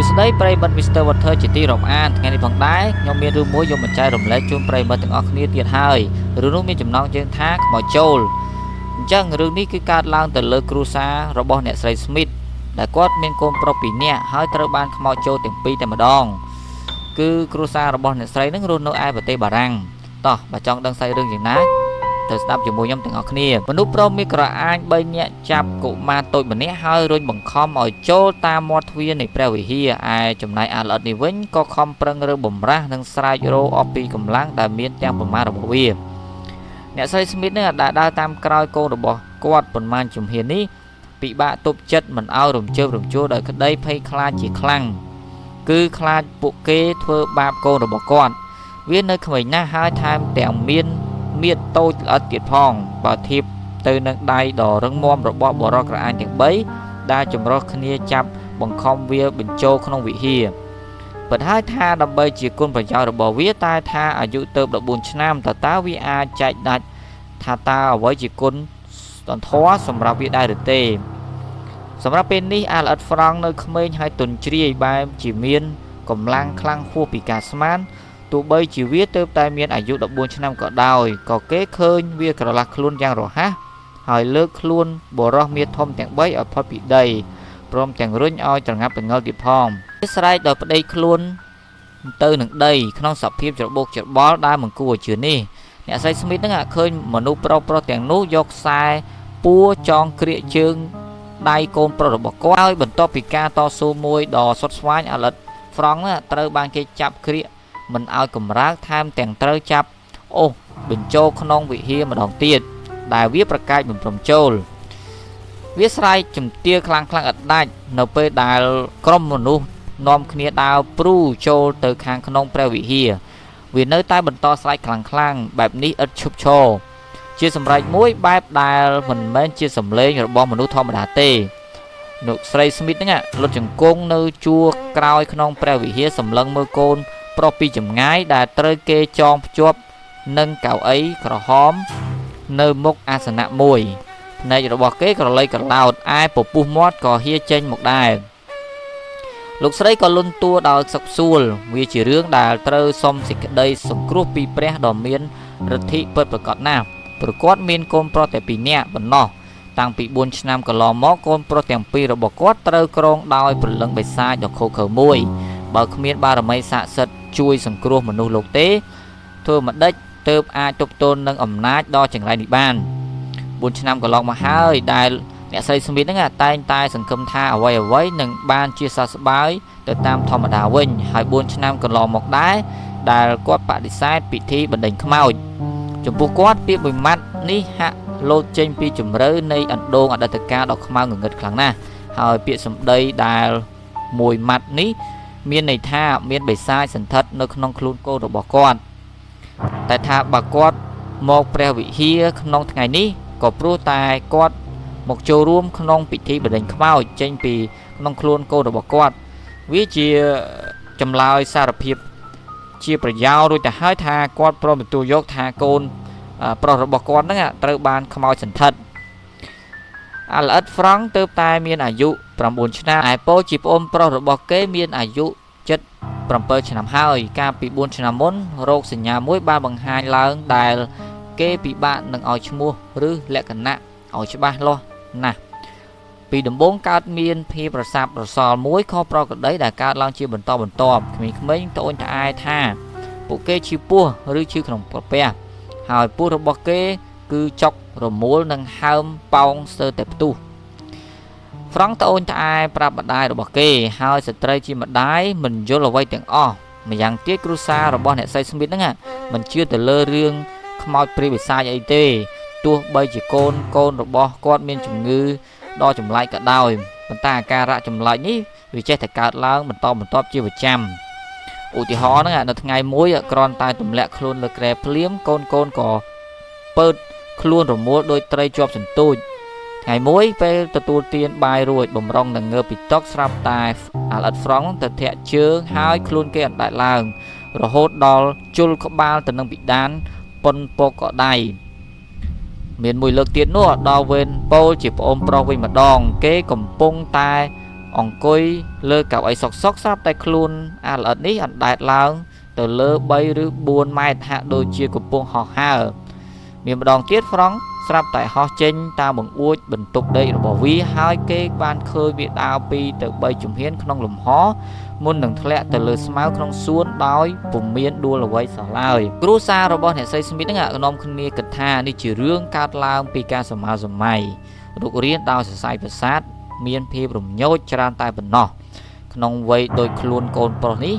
ស្ដីប្រិមិត្ត Mr. Water ជាទីរាប់អានថ្ងៃនេះផងដែរខ្ញុំមានរឿងមួយយកមកចែករំលែកជូនប្រិមិត្តទាំងអស់គ្នាទៀតហើយរឿងនោះមានចំណងជើងថាខ្មោចចូលអញ្ចឹងរឿងនេះគឺកើតឡើងទៅលើគ្រួសាររបស់អ្នកស្រី Smith ដែលគាត់មានកូនប្រុស2នាក់ហើយត្រូវបានខ្មោចចូលទាំងពីរតែម្ដងគឺគ្រួសាររបស់អ្នកស្រីនឹងរស់នៅឯប្រទេសបារាំងតោះបើចង់ដឹងសាច់រឿងយ៉ាងណាទៅស្ដាប់ជាមួយខ្ញុំទាំងអស់គ្នាមនុស្សប្រុសមានក្រអាញ3នាក់ចាប់កុមារតូចម្នាក់ហើយរុញបង្ខំឲ្យចូលតាមមាត់ទ្វារនៃព្រះវិហារឯចំណែកអាល្អិតនេះវិញក៏ខំប្រឹងរើបំរាស់និងស្រែករោអស់ពីកម្លាំងដែលមានទាំងប្រមាណរបស់វាអ្នកស្រី Smith នឹងដែលដើរតាមក្រោយកូនរបស់គាត់ប៉ុន្មានជំហាននេះពិបាកទប់ចិត្តមិនឲ្យរំជើបរំជួលដោយក្តីភ័យខ្លាចជាខ្លាំងគឺខ្លាចពួកគេធ្វើបាបកូនរបស់គាត់វានៅក្មេងណាស់ហើយថែមទាំងមានមៀតតូចល្អិតទៀតផងបើធៀបទៅនឹងដៃដ៏រឹងមាំរបស់បរិក្រអាញទាំង3ដែលចម្រុះគ្នាចាប់បង្ខំវាបញ្ចូលក្នុងវិហារពិតហើយថាដើម្បីជាគុណប្រយោជន៍របស់វាតែថាអាយុទៅ14ឆ្នាំតើវាអាចចែកដាច់ថាតើអ្វីជាគុណធម៌សម្រាប់វាដែរឬទេសម្រាប់ពេលនេះអាល្អិតហ្វ្រង់នៅក្មេងហើយទន់ជ្រាយបែបជាមានកម្លាំងខ្លាំងហួសពីការស្មានទោះបីជាវាទៅតែមានអាយុ14ឆ្នាំក៏ដោយក៏គេឃើញវាក្រឡាស់ខ្លួនយ៉ាងរហ័សហើយលើកខ្លួនបរោះមាសធំទាំង3ឲ្យផុតពីដីព្រមទាំងរុញឲ្យត្រងាប់ត្រងល់ទៀតផងវាស្រែកដោយប្តីខ្លួនទៅនឹងដីក្នុងសភាពច្របូកច្របល់ដែលមិនគួរឲ្យជឿនេះអ្នកស្រី Smith នឹងឃើញមនុស្សប្រុសទាំងនោះយកខ្សែពួរចងក្រៀកជើងដៃកូនប្រុសរបស់គាត់ហើយបន្ទាប់ពីការតស៊ូមួយដ៏សុតស្វាញអាឡិតហ្វ្រង់ត្រូវបានគេចាប់ក្រៀកមិនឲ្យកម្រើកថែមទាំងត្រូវចាប់អូសបញ្ចូលក្នុងវិហារម្ដងទៀតដែលវាប្រកែកមិនព្រមចូលវាស្រែកជំទាវខ្លាំងឥតដាច់នៅពេលដែលក្រុមមនុស្សនាំគ្នាដើរព្រូចូលទៅខាងក្នុងព្រះវិហារវានៅតែបន្តស្រែកខ្លាំងបែបនេះឥតឈប់ឈរជាសម្រែកមួយបែបដែលមិនមែនជាសម្លេងរបស់មនុស្សធម្មតាទេលោកស្រី Smith ហ្នឹងលុតជង្គង់នៅជួរក្រោយក្នុងព្រះវិហារសម្លឹងមើលកូនប្រុសពីចម្ងាយដែលត្រូវគេចងភ្ជាប់នឹងកៅអីក្រហមនៅមុខអាសនៈមួយភ្នែករបស់គេក្រឡៃក្រឡោតឯពពុះមាត់ក៏ហៀចេញមកដែរលោកស្រីក៏លន់តួដោយសឹកសួលវាជារឿងដែលត្រូវសុំសេចក្តីសង្គ្រោះពីព្រះដ៏មានឫទ្ធិពិតប្រាកដណាស់ព្រោះគាត់មានកូនប្រុសតែ2នាក់ប៉ុណ្ណោះតាំងពី4ឆ្នាំកន្លងមកកូនប្រុសទាំងពីររបស់គាត់ត្រូវក្រងដោយព្រលឹងបិសាចដ៏ឃោរឃៅមួយបើគ្មានបារមីស័ក្តិសិទ្ធិជួយសង្គ្រោះមនុស្សលោកទេធ្វើម្ដេចទើបអាចទប់ទល់នឹងអំណាចដ៏ចង្រៃនេះបាន4ឆ្នាំកន្លងមកហើយដែលអ្នកស្រី Smith ហ្នឹងតែងតែសង្ឃឹមថាអ្វីនឹងបានជាសះស្បើយទៅតាមធម្មតាវិញហើយ4ឆ្នាំកន្លងមកដែរដែលគាត់បដិសេធពិធីបណ្ដេញខ្មោចចំពោះគាត់ពាក្យមួយម៉ាត់នេះហាក់លោតចេញពីជំរឿនៃអណ្ដូងអតីតកាលដ៏ខ្មៅងងឹតខ្លាំងណាស់ហើយពាក្យសម្ដីដែលមួយម៉ាត់នេះមានន័យថាមានបិសាចសន្ធិដ្ឋនៅក្នុងខ្លួនកូនរបស់គាត់តែថាបើគាត់មកព្រះវិហារក្នុងថ្ងៃនេះក៏ព្រោះតែគាត់មកចូលរួមក្នុងពិធីបណ្ដេញខ្មោចចេញពីក្នុងខ្លួនកូនរបស់គាត់វាជាចម្លើយសារភាពជាប្រយោលរួចទៅហើយថាគាត់ព្រមទទួលយកថាកូនប្រុសរបស់គាត់ហ្នឹងត្រូវបានខ្មោចសន្ធិដ្ឋអាល្អិតហ្វ្រង់ទើបតែមានអាយុ9ឆ្នាំឯពោជាប្អូនប្រុសរបស់គេមានអាយុ7ឆ្នាំហើយកាលពី4ឆ្នាំមុនរោគសញ្ញាមួយបានបង្ហាញឡើងដែលគេពិបាកនឹងឲ្យឈ្មោះឬលក្ខណៈឲ្យច្បាស់លាស់ណាស់ពីដំបូងកើតមានភាពប្រសាប់រសល់មួយខុសប្រក្រតីដែលកើតឡើងជាបន្តបន្ទាប់ក្មេងៗត្អូញត្អែថាពួកគេឈឺពោះឬឈឺក្នុងក្រពះហើយពោះរបស់គេគឺចុករមូលនិងហើមប៉ោងស្ទើរតែផ្ទុះហ្វ្រង់ត្អូញត្អែប្រាប់ម្ដាយរបស់គេហើយស្ត្រីជាម្ដាយមិនយល់អ្វីទាំងអស់ម្យ៉ាងទៀតគ្រួសាររបស់អ្នកស្រី Smith ហ្នឹងមិនជឿទៅលើរឿងខ្មោចព្រាយបិសាចអីទេទោះបីជាកូនរបស់គាត់មានជំងឺដ៏ចម្លែកក៏ដោយប៉ុន្តែអាការៈចម្លែកនេះវាចេះតែកើតឡើងបន្តបន្ទាប់ជាប្រចាំឧទាហរណ៍ហ្នឹងនៅថ្ងៃមួយគ្រាន់តែទម្លាក់ខ្លួនលើគ្រែភ្លាមកូនក៏ពើតខ្លួនរមូលដោយត្រីជាប់សន្ទូចថ្ងៃមួយពេលទទួលទានបាយរួចបំរុងនឹងងើបពីតុស្រាប់តែអាល្អិតហ្វ្រង់ទៅធាក់ជើងហើយខ្លួនគេអណ្ដែតឡើងរហូតដល់ជុលក្បាលទៅនឹងពិដានប៉ុនពកក៏ដៃមានមួយលើកទៀតនោះដល់វេនពោលជាប្អូនប្រុសវិញម្ដងគេកំពុងតែ អង្គុយលើកៅអីសុកស្រាប់តែខ្លួនអាល្អិតនេះអណ្ដែតឡើងទៅលើ3ឬ4ម៉ែត្រហាក់ដូចជាកំពុងហោះហើរមានម្ដងទៀតហ្វ្រង់ស្រាប់តែហោះចេញតាមបង្អួចបន្ទប់ដេករបស់វាហើយគេបានឃើញវាដើរ2ទៅ3ជំហានក្នុងលំហមុននឹងធ្លាក់ទៅលើស្មៅក្នុងសួនដោយពុំមានដួលអ្វីសោះឡើយគ្រួសាររបស់អ្នកស្រីស្មីតហ្នឹងនាំគ្នាគិតថានេះជារឿងកើតឡើងពីការសម័យរុករៀនដោយសរសៃប្រសាទមានភាពរំញោចច្រើនតែប៉ុណ្ណោះក្នុងវ័យដូចខ្លួនកូនប្រុសនេះ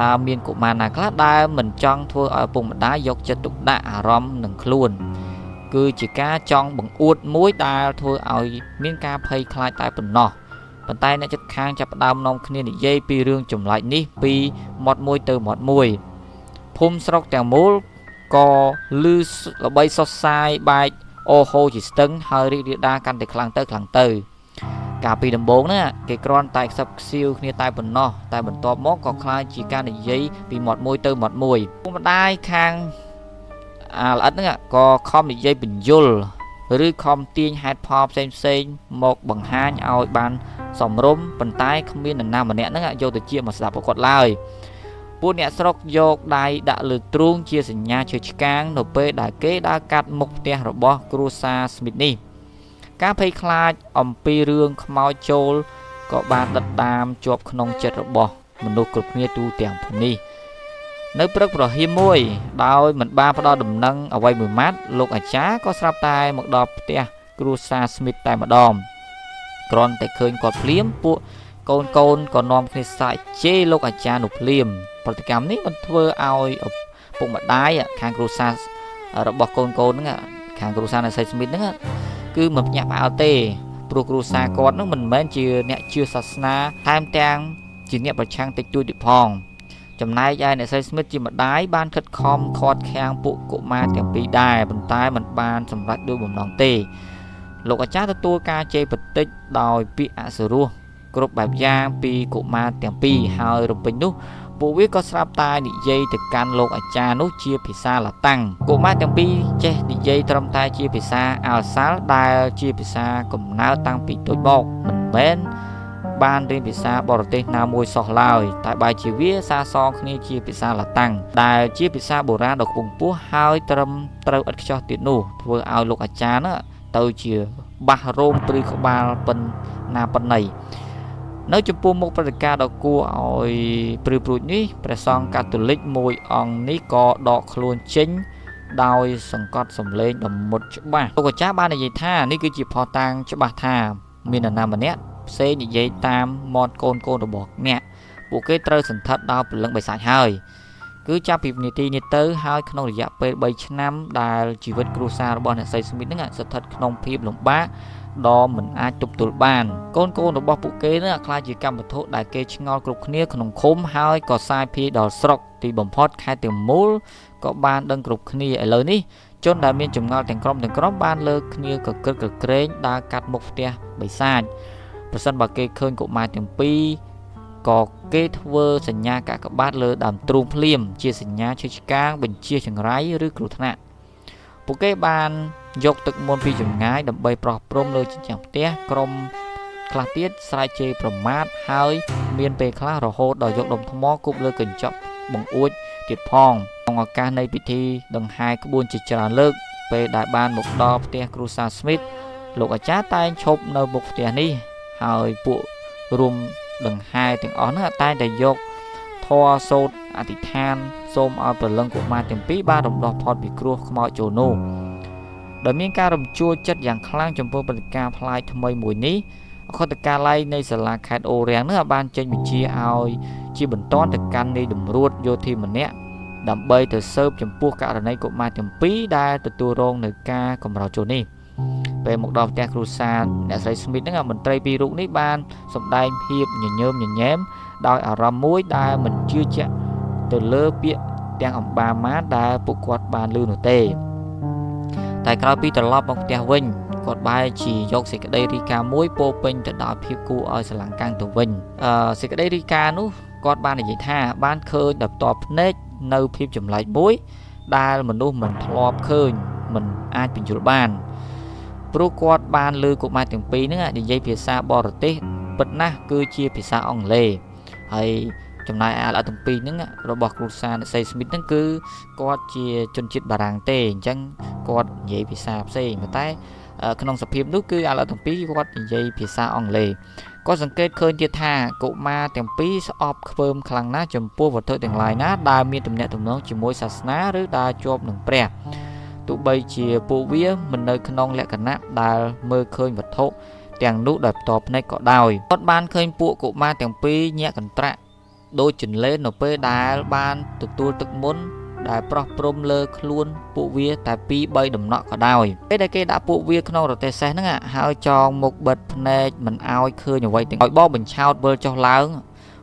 តើមានកុមារណាខ្លះដែលមិនចង់ធ្វើឲ្យឪពុកម្ដាយយកចិត្តទុកដាក់អារម្មណ៍នឹងខ្លួនគឺជាការចង់បង្អួតមួយដែលធ្វើឲ្យមានការភ័យខ្លាចតែប៉ុណ្ណោះប៉ុន្តែអ្នកជិតខាងចាប់ផ្ដើមនាំគ្នានិយាយពីរឿងចម្លែកនេះពីមាត់មួយទៅមាត់មួយភូមិស្រុកទាំងមូលក៏ឮល្បីសុសសាយបែកអូហូជាស្ទឹងហើយរីករាលដាលកាន់តែខ្លាំងទៅកាលពីដំបូងហ្នឹងគេគ្រាន់តែខ្សឹបខ្សៀវគ្នាតែប៉ុណ្ណោះតែបន្ទាប់មកក៏คล้ายជាការនិយាយពីមាត់មួយទៅមាត់មួយពុកម្ដាយខាងអាល្អិតហ្នឹងក៏ខំនិយាយបញ្យលឬខំទាញហេតុផលផ្សេងមកបង្ហាញឲ្យបានសមរម្យប៉ុន្តែគ្មាននរណាម្នាក់ហ្នឹងយកទៅជាមកស្ដាប់ប្រកបឡើយពួកអ្នកស្រុកយកដៃដាក់លើទ្រូងជាសញ្ញាជឿឆ្កាងនៅពេលដែលគេដើរកាត់មុខផ្ទះរបស់គ្រួសារស្មីតនេះការភ័យខ្លាចអំពីរឿងខ្មោចចូលក៏បានដិតដាមជាប់ក្នុងចិត្តរបស់មនុស្សគ្រប់គ្នាទូទាំងភូមិនេះនៅព្រឹកប្រហៀមមួយដោយមិនបានផ្ដល់ដំណឹងអ្វីមួយម៉ាត់លោកអាចារ្យក៏ស្រាប់តែមកដល់ផ្ទះគ្រួសារស្មីតតែម្ដងគ្រាន់តែឃើញគាត់ភ្លាមពួកកូនក៏នាំគ្នាសាច់ជេរលោកអាចារ្យនោះភ្លាមប្រតិកម្មនេះបានធ្វើឲ្យពុកម្ដាយខាងគ្រួសាររបស់កូនហ្នឹងខាងគ្រួសារអ្នកស្រីស្មីតហ្នឹងគឺមិនភ្ញាក់ផ្អើលទេព្រោះគ្រួសារគាត់ហ្នឹងមិនមែនជាអ្នកជឿសាសនាថែមទាំងជាអ្នកប្រឆាំងតិចតួចទៀតផងចំណែកឯអ្នកស្រីស្មីតជាម្ដាយបានខិតខំខាត់ខាំងពួកកុមារទាំងពីរដែរប៉ុន្តែមិនបានសម្រេចដោយបំណងទេលោកអាចារ្យទទួលការជេរបន្តិចដោយពាក្យអសុរោះគ្រប់បែបយ៉ាងពីកុមារទាំងពីរហើយរំពេញនោះពួកវាក៏ស្រាប់តែនិយាយទៅកាន់លោកអាចារ្យនោះជាភាសាឡាតាំងកុមារទាំងពីរចេះនិយាយត្រឹមតែជាភាសាអាល់សាល់ដែលជាភាសាកំណើតតាំងពីតូចមកមិនមែនបានរៀនភាសាបរទេសណាមួយសោះឡើយតែបែរជាវាសារសងគ្នាជាភាសាឡាតាំងដែលជាភាសាបុរាណដ៏ខ្ពង់ខ្ពស់ហើយត្រឹមត្រូវឥតខ្ចោះទៀតនោះធ្វើឲ្យលោកអាចារ្យនោះទៅជាបាសរោមព្រឺក្បាលប៉ុណ្ណាប៉ុណ្ណីនៅចំពោះមុខព្រឹត្តិការណ៍ដ៏គួរឲ្យព្រឺព្រួចនេះព្រះសង្ឃកាតូលិកមួយអង្គនេះក៏ដកខ្លួនចេញដោយសង្កត់សម្លេងដ៏មុតច្បាស់លោកអាចារ្យបាននិយាយថានេះគឺជាផុសតាងច្បាស់ថាមាននរណាម្នាក់ផ្សេងនិយាយតាមមាត់កូនរបស់អ្នកពួកគេត្រូវសន្ធិដ្ឋដោយព្រលឹងបិសាចហើយគឺចាប់ពីនាទីនេះទៅហើយក្នុងរយៈពេល3ឆ្នាំដែលជីវិតគ្រួសាររបស់អ្នកស្រីស្មីតហ្នឹងស្ថិតក្នុងភាពលំបាកដ៏មិនអាចទប់ទល់បានកូនរបស់ពួកគេនឹងខ្លាចជាកម្មវត្ថុដែលគេឆ្ងល់គ្រប់គ្នាក្នុងឃុំហើយក៏សាយភាយដល់ស្រុកទីបំផុតខេត្តទាំងមូលក៏បានដឹងគ្រប់គ្នាឥឡូវនេះជនដែលមានចម្ងល់ទាំងក្រុមបានលើកគ្នាកក្រឹកកក្រែងដើរកាត់មុខផ្ទះបិសាចប្រសិនបើគេឃើញកុមារទាំងពីរក៏គេធ្វើសញ្ញាកាកបាទលើដើមទ្រូងភ្លាមជាសញ្ញាឈឺឆ្កាងបញ្ជាចង្រៃឬគ្រោះថ្នាក់ពួកគេបានយកទឹកមន្តពីចម្ងាយដើម្បីប្រោះព្រំលើជញ្ជាំងផ្ទះក្រុមខ្លះទៀតស្រែកជេរប្រមាថហើយមានពេលខ្លះរហូតដល់យកដុំថ្មគប់លើកញ្ចក់បង្អួចទៀតផងក្នុងឱកាសនៃពិធីដង្ហែក្បួនជាច្រើនលើកពេលដែលបានមកដល់ផ្ទះគ្រួសារស្មីតលោកអាចារ្យតែងឈប់នៅមុខផ្ទះនេះហើយពួករួមដង្ហែទាំងអស់នោះតែងតែយកធម៌សូត្រអធិដ្ឋានសូមឲ្យព្រលឹងកុមារទាំងពីរបានរំដោះផុតពីគ្រោះខ្មោចចូលនោះដោយមានការរំជួលចិត្តយ៉ាងខ្លាំងចំពោះព្រឹត្តិការណ៍ប្លែកថ្មីមួយនេះអគ្គកាល័យនៃសាលាខេត្តអូររាំងនោះបានចេញបញ្ជាឲ្យជាបន្តទៅកាន់នាយតម្រួតយោធាម្នាក់ដើម្បីទៅស៊ើបចំពោះករណីកុមារទាំងពីរដែលទទួលរងនឹងការកម្រោចចូលនេះពេលមកដល់ផ្ទះគ្រួសារអ្នកស្រីស្មីតហ្នឹងមន្ត្រីពីររូបនេះបានសម្ដែងភាពញញើមញញែមដោយអារម្មណ៍មួយដែលមិនជឿជាក់ទៅលើពាក្យទាំងអំបាម៉ាដែលពួកគាត់បានឮនោះទេតែក្រោយពីត្រឡប់មកផ្ទះវិញគាត់បែរជាយកសេចក្តីរីកាមួយពោពេញទៅដោយភាពគួរឲ្យស្រឡាងកាំងទៅវិញសេចក្តីរីកានោះគាត់បាននិយាយថាបានឃើញដល់ផ្ទាល់ភ្នែកនៅភាពចម្លែកមួយដែលមនុស្សមិនធ្លាប់ឃើញមិនអាចបញ្យល់បានព្រោះគាត់បានលើកុមារទាំងពីរហ្នឹងនិយាយភាសាបរទេស ពិតណាស់គឺជាភាសាអង់គ្លេសហើយចំណាយអាឡទាំងពីរហ្នឹងរបស់គ្រូសាអ្នកស្រី Smith ហ្នឹងគឺគាត់ជាជនជាតិបារាំងទេអញ្ចឹងគាត់និយាយភាសាផ្សេងប៉ុន្តែក្នុងសភាពនោះគឺអាឡទាំងពីរគាត់និយាយភាសាអង់គ្លេសគាត់សង្កេតឃើញទៀតថាកុមារទាំងពីរស្អប់ខ្ពើមខ្លាំងណាស់ចំពោះវត្ថុទាំងឡាយណាដែលមានទំនាក់ទំនងជាមួយសាសនាឬដែលជាប់នឹងព្រះទោះបីជាពួកវាមិននៅក្នុងលក្ខណៈដែលមើលឃើញវត្ថុទាំងនោះដោយផ្ទាល់ភ្នែកក៏ដោយគាត់បានឃើញពួកកុមារទាំងពីរញាក់កន្ត្រាក់ដូចចន្លេនៅពេលដែលបានទទួលទឹកមុនដែលប្រោះព្រំលើខ្លួនពួកវាតែ2-3ដំណក់ក៏ដោយពេលដែលគេដាក់ពួកវាក្នុងរទេះសេះហ្នឹងហើយចងមុខបិទភ្នែកមិនឲ្យឃើញអ្វីទាំងឲ្យបោបញ្ឆោតវិលចុះឡើង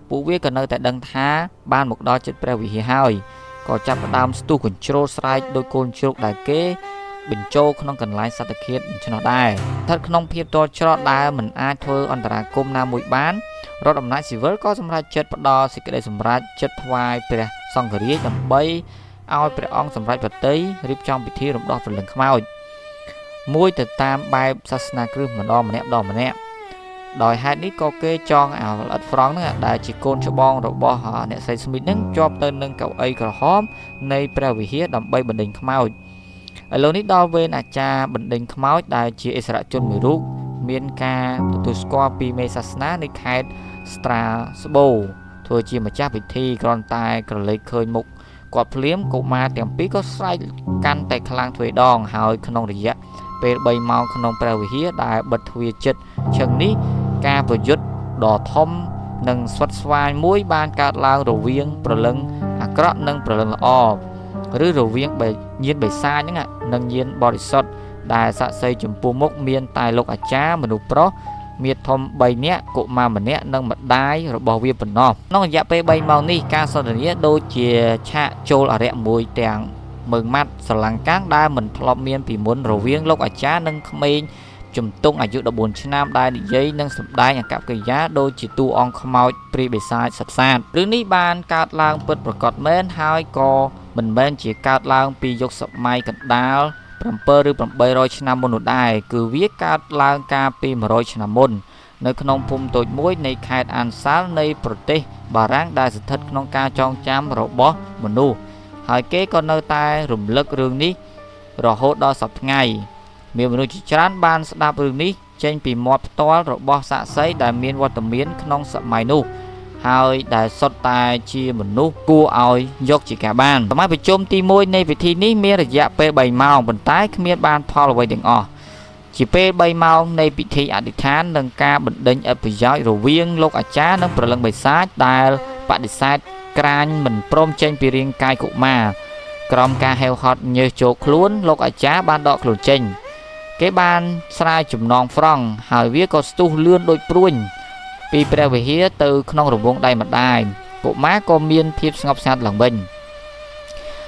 ពួកវាក៏នៅតែដឹងថាបានមកដល់ជិតព្រះវិហារហើយក៏ចាប់ផ្ដើមស្ទុះកញ្ជ្រោលស្រែកដោយកូនជ្រូកដែលគេបញ្ចូលក្នុងកន្លែងសត្វតាឃាតឆ្នោះដែរស្ថិតក្នុងភាពទាល់ច្រត់ដែលមិនអាចធ្វើអន្តរាគមន៍ណាមួយបានរដ្ឋអំណាចស៊ីវិលក៏សម្រេចចិត្តផ្ដល់សេចក្តីសម្រេចចិត្តថ្វាយព្រះសង្ឃរាជដើម្បីឲ្យព្រះអង្គសម្រេចប្រតិយរៀបចំពិធីរំដោះព្រលឹងខ្មោចមួយទៅតាមបែបសាសនាគ្រិស្តម្ដងម្នាក់ដោយហេតុនេះក៏គេចងអាល្អិតហ្វ្រង់ហ្នឹងដែលជាកូនច្បងរបស់អ្នកស្រី Smith ហ្នឹងជាប់ទៅនឹងកៅអីក្រហមនៃព្រះវិហារដើម្បីបណ្ដេញខ្មោចឥឡូវនេះដល់វេនអាចារ្យបណ្ដេញខ្មោចដែលជាឥស្សរជនមួយរូបមានការទទួលស្គាល់ពីមេសាសនានៃខេត្តស្ត្រាស្បូធ្វើជាម្ចាស់ពិធីគ្រាន់តែក្រឡេកឃើញមុខគាត់ភ្លាមកុមារទាំងពីរក៏ស្រែកកាន់តែខ្លាំងទ្វេដងហើយក្នុងរយៈពេល3ម៉ោងក្នុងព្រះវិហារដែលបិទទ្វារជិតឈឹងនេះការប្រយុទ្ធដ៏ធំនិងស្វិតស្វាញមួយបានកើតឡើងរវាងព្រលឹងអាក្រក់និងព្រលឹងល្អឬរវាងញាណបិសាចហ្នឹងនិងញាណបរិសុទ្ធដែលសាក្សីចំពោះមុខមានតែលោកអាចារ្យមនុស្សប្រុសមាធំ3នាក់កុមារម្នាក់និងម្ដាយរបស់វាប៉ុណ្ណោះក្នុងរយៈពេល3ម៉ោងនេះការសន្ទនាដូចជាឆាកចូលអរិយមួយទាំងមើងម៉ាត់ស្រឡាំងកាំងដែលមិនធ្លាប់មានពីមុនរវាងលោកអាចារ្យនិងក្មេងជំទង់អាយុ14ឆ្នាំដែលនិយាយនិងសម្ដែងអកប្បកិរិយាដូចជាតួអង្គខ្មោចព្រាយបិសាចសត្វសាទរឿងនេះបានកើតឡើងពិតប្រាកដមែនហើយក៏មិនមែនជាកើតឡើងពីយុគសម័យកណ្ដាល7 ឬ 800 ឆ្នាំមុននោះដែរគឺវាកើតឡើងកាលពី100 ឆ្នាំមុននៅក្នុងភូមិតូចមួយនៃខេត្តអានសាល់នៃប្រទេសបារាំងដែលស្ថិតក្នុងការចងចាំរបស់មនុស្សហើយគេក៏នៅតែរំលឹករឿងនេះរហូតដល់សព្វថ្ងៃមានមនុស្សជាច្រើនបានស្ដាប់រឿងនេះចេញពីមាត់ផ្ទាល់របស់សាក្សីដែលមានវត្តមានក្នុងសម័យនោះហើយដែលសុទ្ធតែជាមនុស្សគួរឲ្យយកជាការបានសម័យប្រជុំទី1នៃពិធីនេះមានរយៈពេល3ម៉ោងប៉ុន្តែគ្មានបានផលអ្វីទាំងអស់ជាពេល3ម៉ោងនៃពិធីអធិដ្ឋាននិងការបណ្ដេញឥតប្រយោជន៍រវាងលោកអាចារ្យនិងព្រលឹងបិសាចដែលបដិសេធក្រាញមិនព្រមចេញពីរាងកាយកុមារក្រោមការហេវហត់ញើសចូលខ្លួនលោកអាចារ្យបានដកខ្លួនចេញគេបានស្រាយចំណងហ្វ្រង់ហើយវាក៏ស្ទុះលឿនដូចព្រួញពីព្រះវិហារទៅក្នុងរង្វង់ដៃម្ដាយកុមារក៏មានភាពស្ងប់ស្ងាត់ឡើងវិញ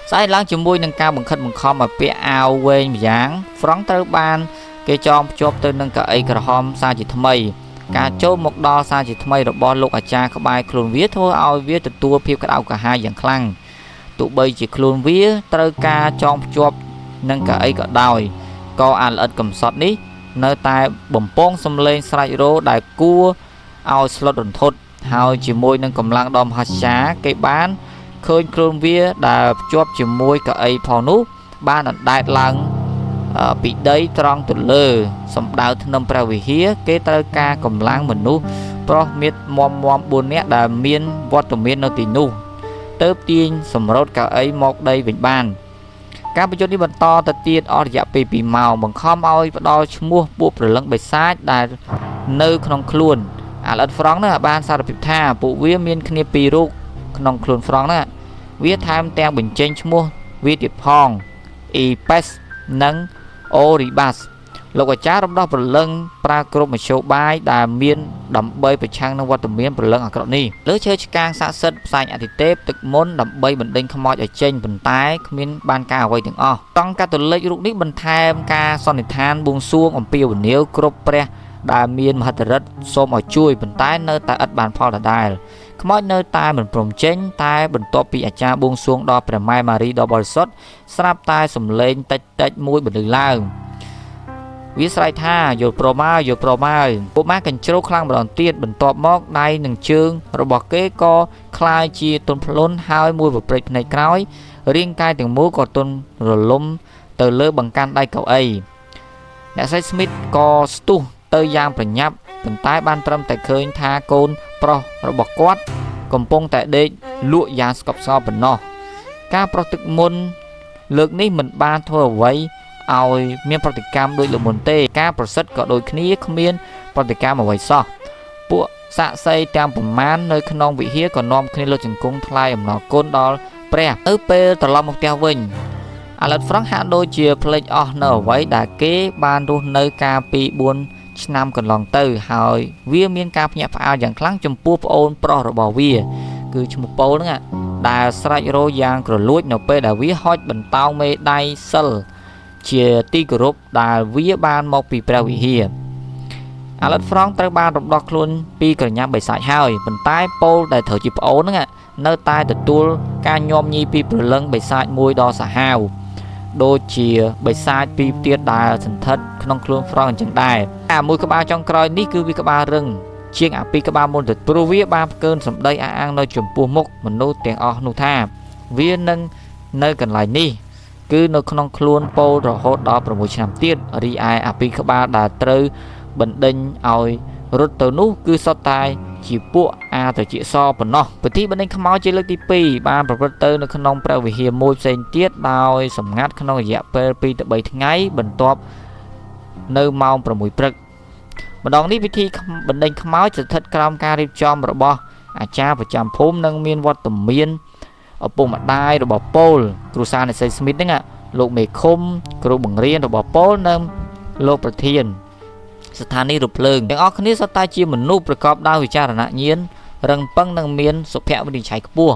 ស្អែកឡើងជាមួយនឹងការបង្ខិតបង្ខំឲ្យពាក់អាវវែងម្យ៉ាងហ្វ្រង់ត្រូវបានគេចងភ្ជាប់ទៅនឹងកៅអីក្រហមសាជាថ្មីការចូលមកដល់សាជាថ្មីរបស់លោកអាចារ្យក្បែរខ្លួនវាធ្វើឲ្យវាទទួលភាពក្តៅក្រហាយយ៉ាងខ្លាំងទោះបីជាខ្លួនវាត្រូវការចងភ្ជាប់នឹងកៅអីក៏ដោយក៏អាល្អិតកំសត់នេះនៅតែបំពងសំឡេងស្រែករោដែលគួរឲ្យស្លុតរន្ធត់ហើយជាមួយនឹងកម្លាំងដ៏មហាសាលគេបានឃើញខ្លួនវាដែលភ្ជាប់ជាមួយកៅអីផងនោះបានអណ្ដែតឡើងពីដីត្រង់ទៅលើសម្ដៅធ្នឹមព្រះវិហារគេត្រូវការកម្លាំងមនុស្សប្រុសមាត់មម4នាក់ដែលមានវត្តមាននៅទីនោះទើបទាញសម្រូតកៅអីមកដីវិញបានការប្រយុទ្ធនេះបន្តទៅទៀតអស់រយៈពេល2ម៉ោងបង្ខំឲ្យផ្ដល់ឈ្មោះពួកព្រលឹងបិសាចដែលនៅក្នុងខ្លួនអាឡិតហ្វ្រង់បានសារភាពថាពួកវាមានគ្នា2រូបក្នុងខ្លួនហ្វ្រង់វាថែមទាំងបញ្ចេញឈ្មោះវាទៀតផងអ៊ីប៉េសនិងអូរីបាសលោកអាចារ្យរំដោះព្រលឹងប្រើគ្រប់មធ្យោបាយដែលមានដើម្បីប្រឆាំងនឹងវត្តមានព្រលឹងអាក្រក់នេះលើឈើឆ្កាងស័ក្តិសិទ្ធិផ្សាយអតិទេពទឹកមុនដើម្បីបណ្ដេញខ្មោចឲ្យចេញប៉ុន្តែគ្មានបានការអ្វីទាំងអស់តង់កាតូលិករូបនេះបន្ថែមការសន្និដ្ឋានបួងសួងអំពាវនាវគ្រប់ព្រះដែលមានមហិទ្ធិឫទ្ធិសូមឲ្យជួយប៉ុន្តែនៅតែឥតបានផលដដែលខ្មោចនៅតែមិនព្រមចេញតែបន្ទាប់ពីអាចារ្យបួងសួងដល់ព្រះម៉ែម៉ារីដ៏បរិសុទ្ធស្រាប់តែសំឡេងតិចមួយបន្លឺឡើង វាស្រែកថាយល់ព្រមហើយកុមារកញ្ជ្រោះខ្លាំងម្ដងទៀតបន្ទាប់មកដៃនិងជើងរបស់គេក៏คล้ายជាទន់ភ្លន់ហើយមួយប្រព្រឹត្តភ្នែកក្រោយរាងកាយទាំងមូលក៏ទន់រលំទៅលើបង្កាន់ដៃកៅអីអ្នកស្រី Smith ក៏ស្ទុះទៅយ៉ាងប្រញាប់ប៉ុន្តែបានត្រឹមតែឃើញថាកូនប្រុសរបស់គាត់កំពុងតែដេកលក់យ៉ាងស្កប់ស្កល់ប៉ុណ្ណោះការប្រោះទឹកមុនលើកនេះមិនបានធ្វើអ្វីឲ្យមានប្រតិកម្មដូចលើមុនទេការប្រសិទ្ធក៏ដូចគ្នាគ្មានប្រតិកម្មអ្វីសោះពួកសាក្សីទាំងប្រមាណនៅក្នុងវិហារក៏នាំគ្នាលើកជង្គង់ថ្លែងអំណរគុណដល់ព្រះទៅពេលត្រឡប់មកផ្ទះវិញអាឡិតហ្វ្រង់ហាក់ដូចជាភ្លេចអស់នៅអ្វីដែលគេបានរស់នៅកាលពី4ឆ្នាំកន្លងទៅហើយវាមានការភ្ញាក់ផ្អើលយ៉ាងខ្លាំងចំពោះប្អូនប្រុសរបស់វាគឺឈ្មោះប៉ូលហ្នឹងដែលស្រែករោយ៉ាងក្រលួចនៅពេលដែលវាហុចបន្តោងមេដៃសិលជាទីគោរពដែលវាបានមកពីព្រះវិហារអាឡិតហ្វ្រង់ត្រូវបានរំដោះខ្លួនពីក្រញាំបិសាចហើយប៉ុន្តែប៉ូលដែលត្រូវជាប្អូនហ្នឹងនៅតែទទួលការញោមញីពីព្រលឹងបិសាចមួយដ៏សាហាវដូចជាបិសាចពីរទៀតដែលសន្ធិដ្ឋក្នុងខ្លួនហ្វ្រង់អញ្ចឹងដែរមួយក្បាលចុងក្រោយនេះគឺវាក្បាលរឹងជាងអាពីរក្បាលមុនទៅព្រោះវាបានផ្កើនសម្ដីអះអាងនៅចំពោះមុខមនុស្សទាំងអស់នោះថាវានឹងនៅកន្លែងនេះគឺនៅក្នុងខ្លួនប៉ូលរហូតដល់6ឆ្នាំទៀតរីឯអាពីរក្បាលដែលត្រូវបណ្ដេញឲ្យរត់ទៅនោះគឺសុទ្ធតែជាពួកអាត្រជាសប៉ុណ្ណោះពិធីបណ្ដេញខ្មោចជាលើកទី2បានប្រព្រឹត្តទៅនៅក្នុងព្រះវិហារមួយផ្សេងទៀតដោយសម្ងាត់ក្នុងរយៈពេល2ទៅ3ថ្ងៃបន្ទាប់នៅម៉ោង6ព្រឹកម្ដងនេះពិធីបណ្ដេញខ្មោចស្ថិតក្រោមការរៀបចំរបស់អាចារ្យប្រចាំភូមិនិងមានវត្តមានឪពុកម្ដាយរបស់ប៉ូលគ្រូសាអ្នកស្រី Smith ហ្នឹងលោកមេឃុំគ្រូបង្រៀនរបស់ប៉ូលនិងលោកប្រធានស្ថានីយ៍រថភ្លើងទាំងអស់គ្នាសុទ្ធតែជាមនុស្សប្រកបដោយវិចារណញ្ញាណរឹងប៉ឹងនិងមានសុភមតិឆ័យខ្ពស់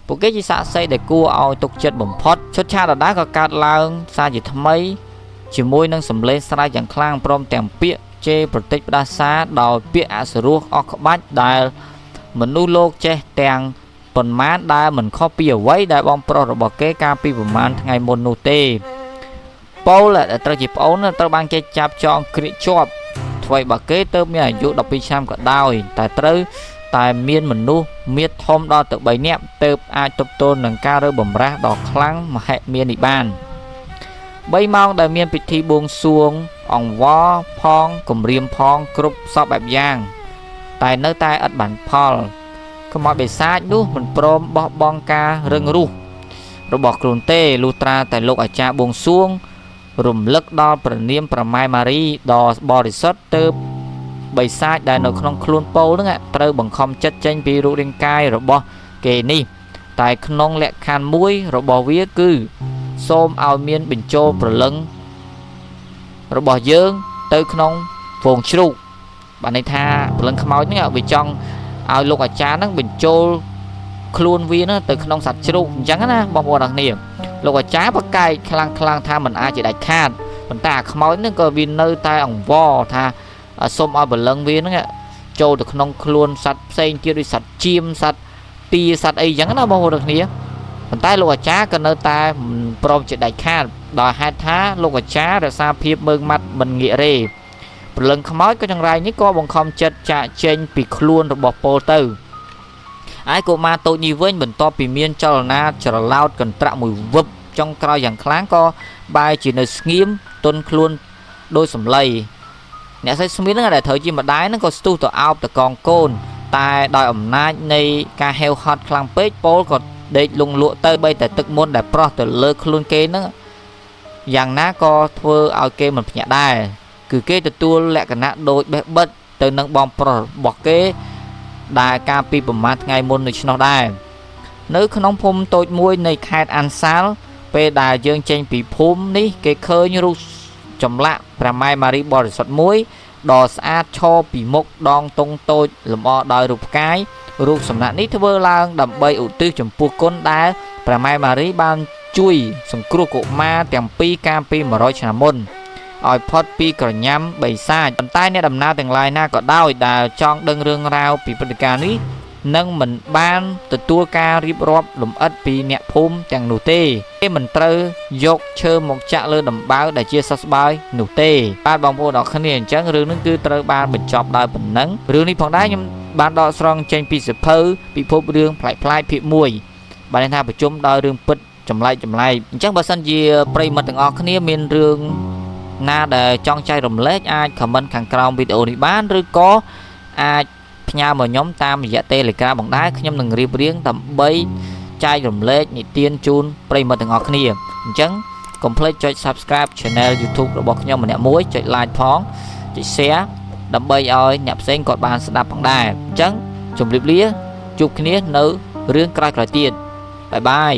ពួកគេជាសាក្សីដែលគួរឲ្យទុកចិត្តបំផុតឈុតឆាកដដែលក៏កើតឡើងសារជាថ្មីជាមួយនឹងសម្លេងស្រែកយ៉ាងខ្លាំងព្រមទាំងពាក្យជេរប្រតិចផ្ដាសាដោយពាក្យអសុរោះអស់ក្បាច់ដែលមនុស្សលោកចេះទាំងប៉ុន្មានដែលមិនខុសពីអ្វីដែលបងប្រុសរបស់គេកាលពីប្រហែលថ្ងៃមុននោះទេប៉ូលដែលត្រូវជាប្អូនត្រូវបានគេចាប់ចងក្រៀកជាប់ថ្មីបើគេទៅមានអាយុ12ឆ្នាំក៏ដោយតែត្រូវតែមានមនុស្សមៀតធំដល់ទៅ3នាក់ទើបអាចទប់ទល់នឹងការរើបំរាស់ដ៏ខ្លាំងមហិមានេះបាន3ម៉ោងដែលមានពិធីបួងសួងអង្វរផងគម្រាមផងគ្រប់សពបែបយ៉ាងតែនៅតែឥតបានផលខ្មោចបិសាចនោះមិនព្រមបោះបង់ការរឹងរូសរបស់ខ្លួនទេលុះត្រាតែលោកអាចារ្យបួងសួងរំលឹកដល់ព្រះនាមព្រះម៉ែម៉ារីដ៏បរិសុទ្ធទើបបិសាចដែលនៅក្នុងខ្លួនប៉ូលហ្នឹងត្រូវបង្ខំចិត្តចេញពីរូបរាងកាយរបស់គេនេះតែក្នុងលក្ខខណ្ឌមួយរបស់វាគឺសូមឲ្យមានបញ្ចូលព្រលឹងរបស់យើងទៅក្នុងហ្វូងជ្រូកបានន័យថាព្រលឹងខ្មោចហ្នឹងវាចង់ឲ្យលោកអាចារ្យហ្នឹងបញ្ចូលខ្លួនវាទៅក្នុងសត្វជ្រូកអញ្ចឹងណាបងប្អូនទាំងគ្នាលោកអាចារ្យប្រកែកខ្លាំងថាมันអាចជាដាច់ខាតប៉ុន្តែអាខ្មោចហ្នឹងក៏វានៅតែអង្វរថាសូមឲ្យព្រលឹងវាហ្នឹងចូលទៅក្នុងខ្លួនសត្វផ្សេងទៀតដូចសត្វជៀមសត្វទាសត្វអីអញ្ចឹងណាបងប្អូនទាំងគ្នាប៉ុន្តែលោកអាចារ្យក៏នៅតែមិនព្រមជាដាច់ខាតដោយហេតុថាលោកអាចារ្យរក្សាភាពមើងម៉ាត់មិនងាករេព្រលឹងខ្មោចក៏ចង្រៃនេះក៏បង្ខំចិត្តចាក់ចេញពីខ្លួនរបស់ប៉ូលទៅឯកុមារតូចនេះវិញបន្ទាប់ពីមានចលនាច្រឡោតកន្ត្រាក់មួយវឹបចុងក្រោយយ៉ាងខ្លាំងក៏បែរជានៅស្ងៀមទន់ខ្លួនដោយសម្លៃអ្នកស្រី Smith ហ្នឹងដែលត្រូវជាម្ដាយហ្នឹងក៏ស្ទុះទៅអោបតកងកូនតែដោយអំណាចនៃការហេវហត់ខ្លាំងពេកប៉ូលក៏ដេកលងលក់ទៅបីតែទឹកមុនដែលប្រោះទៅលើខ្លួនគេហ្នឹងយ៉ាងណាក៏ធ្វើឲ្យគេមិនភ្ញាក់ដែរគឺគេទទួលលក្ខណៈដូចបេះបិទទៅនឹងបងប្រុសរបស់គេដែលកាលពីប្រហែលថ្ងៃមុននៅឆ្នោះដែរនៅក្នុងភូមិតូចមួយនៃខេត្តអានសាលពេលដែលយើងចេញពីភូមិនេះគេឃើញរូបចម្លាក់ព្រះម៉ែម៉ារីបរិសុទ្ធមួយដ៏ស្អាតឈរពីមុខដងទង់តូចលម្អដោយរូបផ្កាយរូបសំណាកនេះធ្វើឡើងដើម្បីឧទ្ទិសចំពោះគុណដែលព្រះម៉ែម៉ារីបានជួយសង្គ្រោះកុមារទាំងពីរកាលពី100ឆ្នាំមុនឲ្យផុតពីក្រញាំបិសាចប៉ុន្តែអ្នកដំណើរទាំងឡាយណាក៏ដោយដែលចង់ដឹងរឿងរ៉ាវពីព្រឹត្តិការណ៍នេះ នឹងមិនបានទទួលការរៀបរាប់លម្អិតពីអ្នកភូមិទាំងនោះទេគេមិនត្រូវយកឈើមកចាក់លើដំបៅដែលជាសះស្បើយនោះទេបាទបងប្អូនអរគ្នាអញ្ចឹងរឿងនេះគឺត្រូវបានបញ្ចប់ដោយប៉ុណ្ណឹងរឿងនេះផងដែរខ្ញុំបានដកស្រង់ចេញពីសៀវភៅពិភពរឿងប្លែកៗភាគ1បានថាប្រជុំដោយរឿងពិតចម្លែកអញ្ចឹងបើសិនជាប្រិយមិត្តទាំងអស់គ្នាមានរឿងណាដែលចង់ចែករំលែកអាច comment ខាងក្រោមវីដេអូនេះបានឬក៏អាចផ្ញើមកខ្ញុំតាមរយៈ Telegram ផងដែរខ្ញុំនឹងរៀបរៀងដើម្បីចែករំលែកនិទានជូនប្រិយមិត្តទាំងអស់គ្នាអញ្ចឹងកុំភ្លេចចុច Subscribe Channel YouTube របស់ខ្ញុំម្នាក់មួយចុច Like ផងចុច Share ដើម្បីឲ្យអ្នកផ្សេងគាត់បានស្ដាប់ផងដែរអញ្ចឹងជម្រាបលាជួបគ្នានៅរឿងក្រោយៗទៀតបាយបាយ